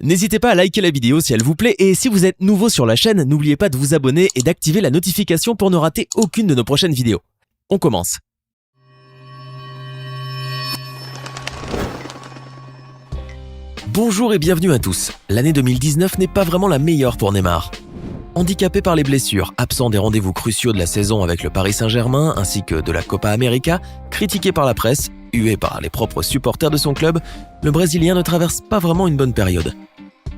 N'hésitez pas à liker la vidéo si elle vous plaît et si vous êtes nouveau sur la chaîne, n'oubliez pas de vous abonner et d'activer la notification pour ne rater aucune de nos prochaines vidéos. On commence. Bonjour et bienvenue à tous. L'année 2019 n'est pas vraiment la meilleure pour Neymar. Handicapé par les blessures, absent des rendez-vous cruciaux de la saison avec le Paris Saint-Germain ainsi que de la Copa América, critiqué par la presse, hué par les propres supporters de son club, le Brésilien ne traverse pas vraiment une bonne période.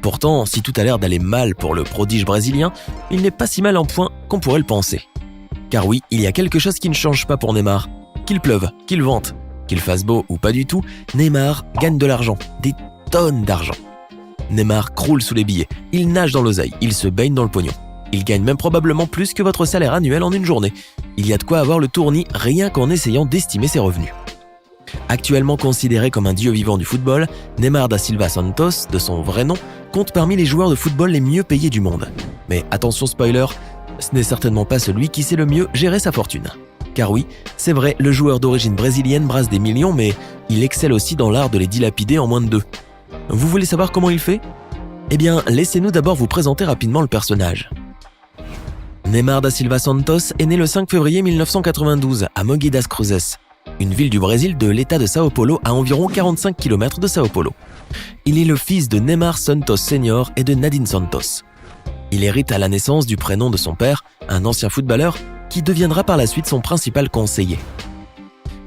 Pourtant, si tout a l'air d'aller mal pour le prodige brésilien, il n'est pas si mal en point qu'on pourrait le penser. Car oui, il y a quelque chose qui ne change pas pour Neymar. Qu'il pleuve, qu'il vente, qu'il fasse beau ou pas du tout, Neymar gagne de l'argent, des tonnes d'argent. Neymar croule sous les billets, il nage dans l'oseille, il se baigne dans le pognon. Il gagne même probablement plus que votre salaire annuel en une journée. Il y a de quoi avoir le tournis rien qu'en essayant d'estimer ses revenus. Actuellement considéré comme un dieu vivant du football, Neymar da Silva Santos, de son vrai nom, compte parmi les joueurs de football les mieux payés du monde. Mais attention spoiler, ce n'est certainement pas celui qui sait le mieux gérer sa fortune. Car oui, c'est vrai, le joueur d'origine brésilienne brasse des millions, mais il excelle aussi dans l'art de les dilapider en moins de 2. Vous voulez savoir comment il fait ? Eh bien, laissez-nous d'abord vous présenter rapidement le personnage. Neymar da Silva Santos est né le 5 février 1992 à Mogi das Cruzes, une ville du Brésil de l'état de Sao Paulo à environ 45 km de Sao Paulo. Il est le fils de Neymar Santos Senior et de Nadine Santos. Il hérite à la naissance du prénom de son père, un ancien footballeur, qui deviendra par la suite son principal conseiller.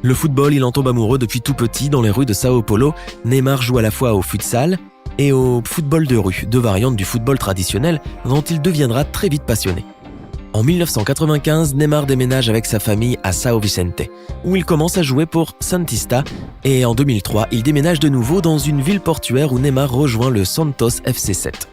Le football, il en tombe amoureux depuis tout petit dans les rues de Sao Paulo. Neymar joue à la fois au futsal et au football de rue, deux variantes du football traditionnel dont il deviendra très vite passionné. En 1995, Neymar déménage avec sa famille à São Vicente, où il commence à jouer pour Santista, et en 2003, il déménage de nouveau dans une ville portuaire où Neymar rejoint le Santos FC 7.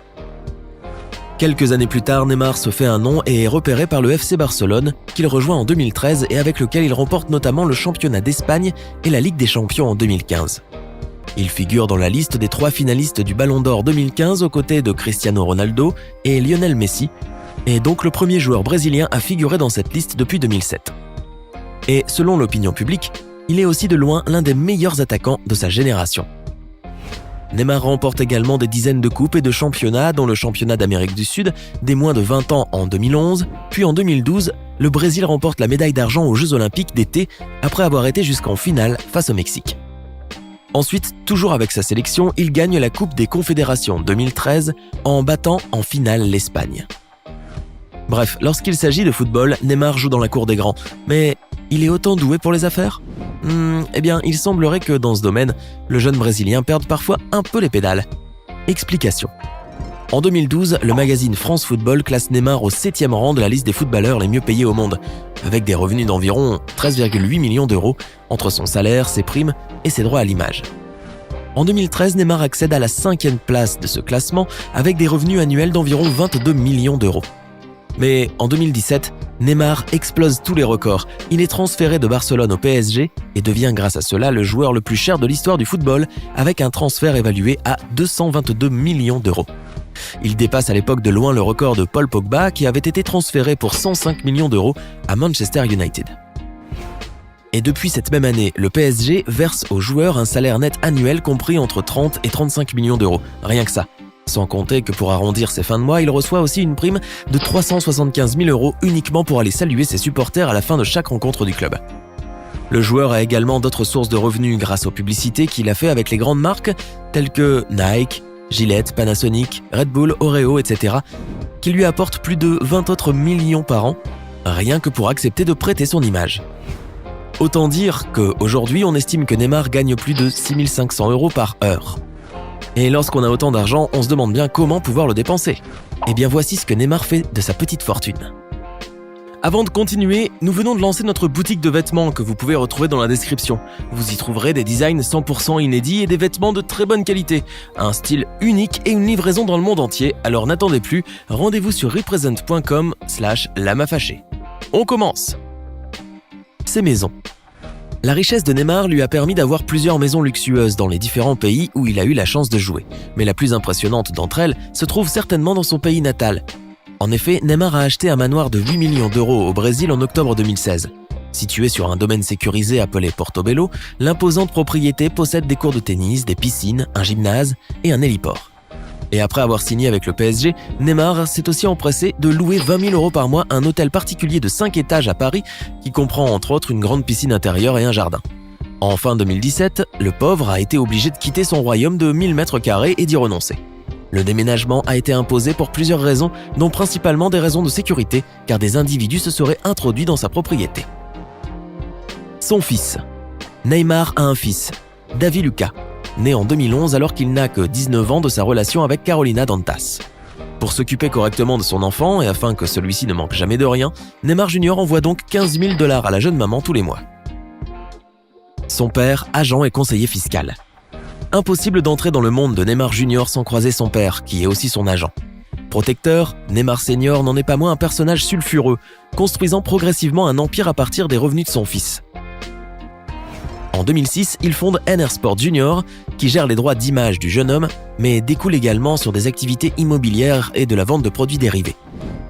Quelques années plus tard, Neymar se fait un nom et est repéré par le FC Barcelone, qu'il rejoint en 2013 et avec lequel il remporte notamment le championnat d'Espagne et la Ligue des Champions en 2015. Il figure dans la liste des 3 finalistes du Ballon d'Or 2015 aux côtés de Cristiano Ronaldo et Lionel Messi, et donc le premier joueur brésilien à figurer dans cette liste depuis 2007. Et selon l'opinion publique, il est aussi de loin l'un des meilleurs attaquants de sa génération. Neymar remporte également des dizaines de coupes et de championnats, dont le championnat d'Amérique du Sud, des moins de 20 ans en 2011, puis en 2012, le Brésil remporte la médaille d'argent aux Jeux Olympiques d'été après avoir été jusqu'en finale face au Mexique. Ensuite, toujours avec sa sélection, il gagne la Coupe des Confédérations 2013 en battant en finale l'Espagne. Bref, lorsqu'il s'agit de football, Neymar joue dans la cour des grands, mais il est autant doué pour les affaires ? Eh bien, il semblerait que dans ce domaine, le jeune Brésilien perde parfois un peu les pédales. Explication. En 2012, le magazine France Football classe Neymar au 7e rang de la liste des footballeurs les mieux payés au monde, avec des revenus d'environ 13,8 millions d'euros entre son salaire, ses primes et ses droits à l'image. En 2013, Neymar accède à la 5e place de ce classement avec des revenus annuels d'environ 22 millions d'euros. Mais en 2017, Neymar explose tous les records. Il est transféré de Barcelone au PSG et devient grâce à cela le joueur le plus cher de l'histoire du football avec un transfert évalué à 222 millions d'euros. Il dépasse à l'époque de loin le record de Paul Pogba qui avait été transféré pour 105 millions d'euros à Manchester United. Et depuis cette même année, le PSG verse aux joueurs un salaire net annuel compris entre 30 et 35 millions d'euros. Rien que ça. Sans compter que pour arrondir ses fins de mois, il reçoit aussi une prime de 375 000 euros uniquement pour aller saluer ses supporters à la fin de chaque rencontre du club. Le joueur a également d'autres sources de revenus grâce aux publicités qu'il a fait avec les grandes marques telles que Nike, Gillette, Panasonic, Red Bull, Oreo, etc. qui lui apportent plus de 20 autres millions par an, rien que pour accepter de prêter son image. Autant dire qu'aujourd'hui, on estime que Neymar gagne plus de 6 500 euros par heure. Et lorsqu'on a autant d'argent, on se demande bien comment pouvoir le dépenser. Eh bien voici ce que Neymar fait de sa petite fortune. Avant de continuer, nous venons de lancer notre boutique de vêtements que vous pouvez retrouver dans la description. Vous y trouverez des designs 100% inédits et des vêtements de très bonne qualité, un style unique et une livraison dans le monde entier, alors n'attendez plus, rendez-vous sur represent.com/lamafâchée. On commence. Ses maisons. La richesse de Neymar lui a permis d'avoir plusieurs maisons luxueuses dans les différents pays où il a eu la chance de jouer. Mais la plus impressionnante d'entre elles se trouve certainement dans son pays natal. En effet, Neymar a acheté un manoir de 8 millions d'euros au Brésil en octobre 2016. Situé sur un domaine sécurisé appelé Portobello, l'imposante propriété possède des cours de tennis, des piscines, un gymnase et un héliport. Et après avoir signé avec le PSG, Neymar s'est aussi empressé de louer 20 000 € par mois un hôtel particulier de 5 étages à Paris qui comprend entre autres une grande piscine intérieure et un jardin. En fin 2017, le pauvre a été obligé de quitter son royaume de 1000 m² et d'y renoncer. Le déménagement a été imposé pour plusieurs raisons, dont principalement des raisons de sécurité, car des individus se seraient introduits dans sa propriété. Son fils. Neymar a un fils, David Lucas, né en 2011 alors qu'il n'a que 19 ans de sa relation avec Carolina Dantas. Pour s'occuper correctement de son enfant et afin que celui-ci ne manque jamais de rien, Neymar Jr. envoie donc 15 000 $ à la jeune maman tous les mois. Son père, agent et conseiller fiscal. Impossible d'entrer dans le monde de Neymar Jr. sans croiser son père, qui est aussi son agent. Protecteur, Neymar Senior n'en est pas moins un personnage sulfureux, construisant progressivement un empire à partir des revenus de son fils. En 2006, il fonde NR Sport Junior, qui gère les droits d'image du jeune homme, mais découle également sur des activités immobilières et de la vente de produits dérivés.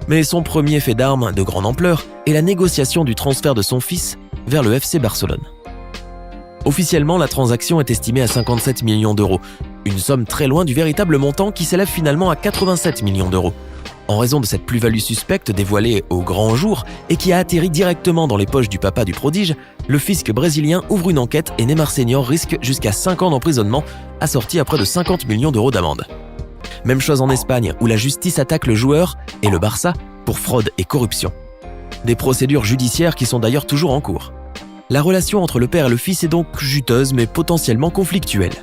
Mais son premier fait d'armes de grande ampleur est la négociation du transfert de son fils vers le FC Barcelone. Officiellement, la transaction est estimée à 57 millions €, une somme très loin du véritable montant qui s'élève finalement à 87 millions €. En raison de cette plus-value suspecte dévoilée au grand jour et qui a atterri directement dans les poches du papa du prodige, le fisc brésilien ouvre une enquête et Neymar Senior risque jusqu'à 5 ans d'emprisonnement, assorti à près de 50 millions € d'amende. Même chose en Espagne, où la justice attaque le joueur et le Barça pour fraude et corruption. Des procédures judiciaires qui sont d'ailleurs toujours en cours. La relation entre le père et le fils est donc juteuse mais potentiellement conflictuelle.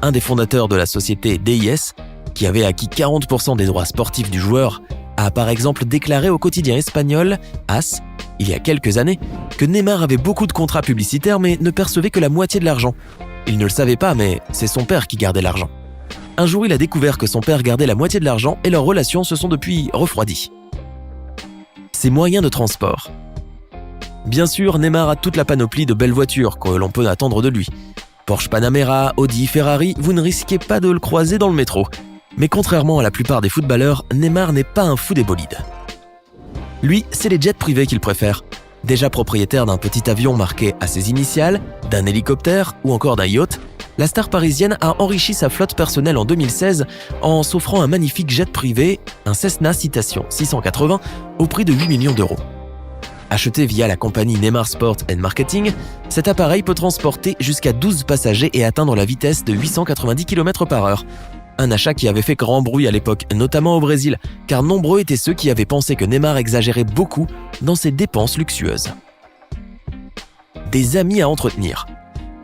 Un des fondateurs de la société DIS, qui avait acquis 40% des droits sportifs du joueur, a par exemple déclaré au quotidien espagnol AS, il y a quelques années, que Neymar avait beaucoup de contrats publicitaires mais ne percevait que la moitié de l'argent. Il ne le savait pas, mais c'est son père qui gardait l'argent. Un jour, il a découvert que son père gardait la moitié de l'argent et leurs relations se sont depuis refroidies. Ses moyens de transport. Bien sûr, Neymar a toute la panoplie de belles voitures que l'on peut attendre de lui. Porsche Panamera, Audi, Ferrari, vous ne risquez pas de le croiser dans le métro. Mais contrairement à la plupart des footballeurs, Neymar n'est pas un fou des bolides. Lui, c'est les jets privés qu'il préfère. Déjà propriétaire d'un petit avion marqué à ses initiales, d'un hélicoptère ou encore d'un yacht, la star parisienne a enrichi sa flotte personnelle en 2016 en s'offrant un magnifique jet privé, un Cessna Citation 680, au prix de 8 millions €. Acheté via la compagnie Neymar Sport & Marketing, cet appareil peut transporter jusqu'à 12 passagers et atteindre la vitesse de 890 km/h. Un achat qui avait fait grand bruit à l'époque, notamment au Brésil, car nombreux étaient ceux qui avaient pensé que Neymar exagérait beaucoup dans ses dépenses luxueuses. Des amis à entretenir.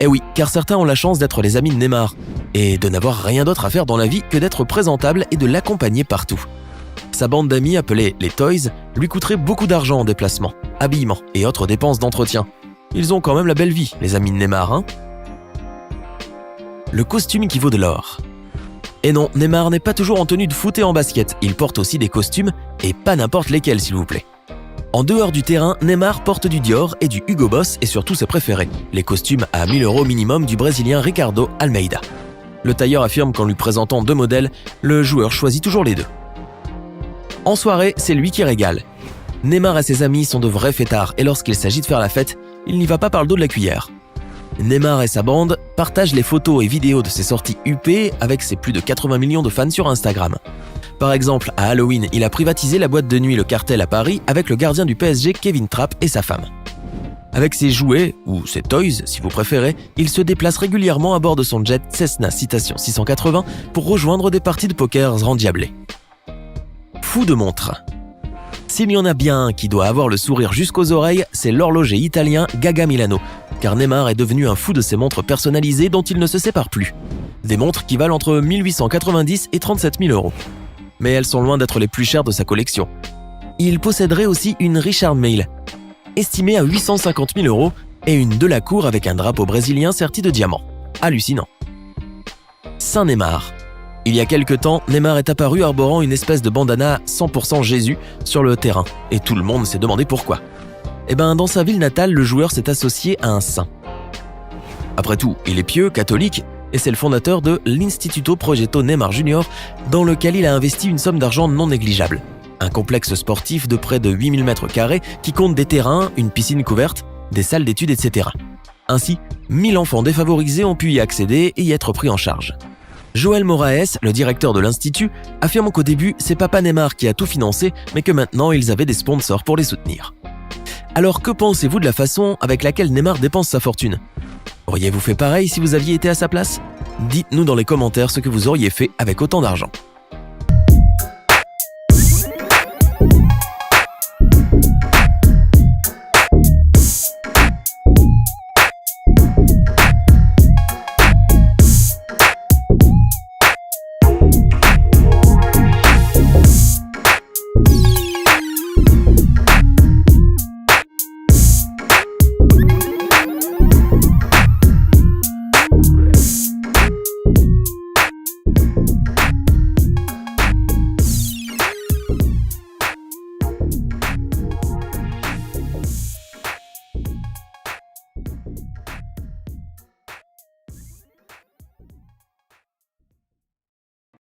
Eh oui, car certains ont la chance d'être les amis de Neymar, et de n'avoir rien d'autre à faire dans la vie que d'être présentable et de l'accompagner partout. Sa bande d'amis, appelée les Toys, lui coûterait beaucoup d'argent en déplacement, habillement et autres dépenses d'entretien. Ils ont quand même la belle vie, les amis de Neymar, hein ? Le costume qui vaut de l'or. Et non, Neymar n'est pas toujours en tenue de foot et en basket, il porte aussi des costumes, et pas n'importe lesquels s'il vous plaît. En dehors du terrain, Neymar porte du Dior et du Hugo Boss et surtout ses préférés, les costumes à 1 000 € minimum du Brésilien Ricardo Almeida. Le tailleur affirme qu'en lui présentant 2 modèles, le joueur choisit toujours les 2. En soirée, c'est lui qui régale. Neymar et ses amis sont de vrais fêtards et lorsqu'il s'agit de faire la fête, il n'y va pas par le dos de la cuillère. Neymar et sa bande partagent les photos et vidéos de ses sorties huppées avec ses plus de 80 millions de fans sur Instagram. Par exemple, à Halloween, il a privatisé la boîte de nuit Le Cartel à Paris avec le gardien du PSG Kevin Trapp et sa femme. Avec ses jouets, ou ses toys si vous préférez, il se déplace régulièrement à bord de son jet Cessna Citation 680 pour rejoindre des parties de poker endiablées. Fou de montres. S'il y en a bien un qui doit avoir le sourire jusqu'aux oreilles, c'est l'horloger italien Gaga Milano, car Neymar est devenu un fou de ses montres personnalisées dont il ne se sépare plus. Des montres qui valent entre 1 890 et 37 000 €. Mais elles sont loin d'être les plus chères de sa collection. Il posséderait aussi une Richard Mille, estimée à 850 000 € et une Delacour avec un drapeau brésilien serti de diamants. Hallucinant. Saint Neymar. Il y a quelque temps, Neymar est apparu arborant une espèce de bandana 100% Jésus sur le terrain, et tout le monde s'est demandé pourquoi. Eh ben, dans sa ville natale, le joueur s'est associé à un saint. Après tout, il est pieux, catholique, et c'est le fondateur de l'Instituto Progetto Neymar Jr., dans lequel il a investi une somme d'argent non négligeable. Un complexe sportif de près de 8000 m² qui compte des terrains, une piscine couverte, des salles d'études, etc. Ainsi, 1000 enfants défavorisés ont pu y accéder et y être pris en charge. Joël Moraes, le directeur de l'Institut, affirme qu'au début, c'est papa Neymar qui a tout financé, mais que maintenant ils avaient des sponsors pour les soutenir. Alors que pensez-vous de la façon avec laquelle Neymar dépense sa fortune ? Auriez-vous fait pareil si vous aviez été à sa place ? Dites-nous dans les commentaires ce que vous auriez fait avec autant d'argent.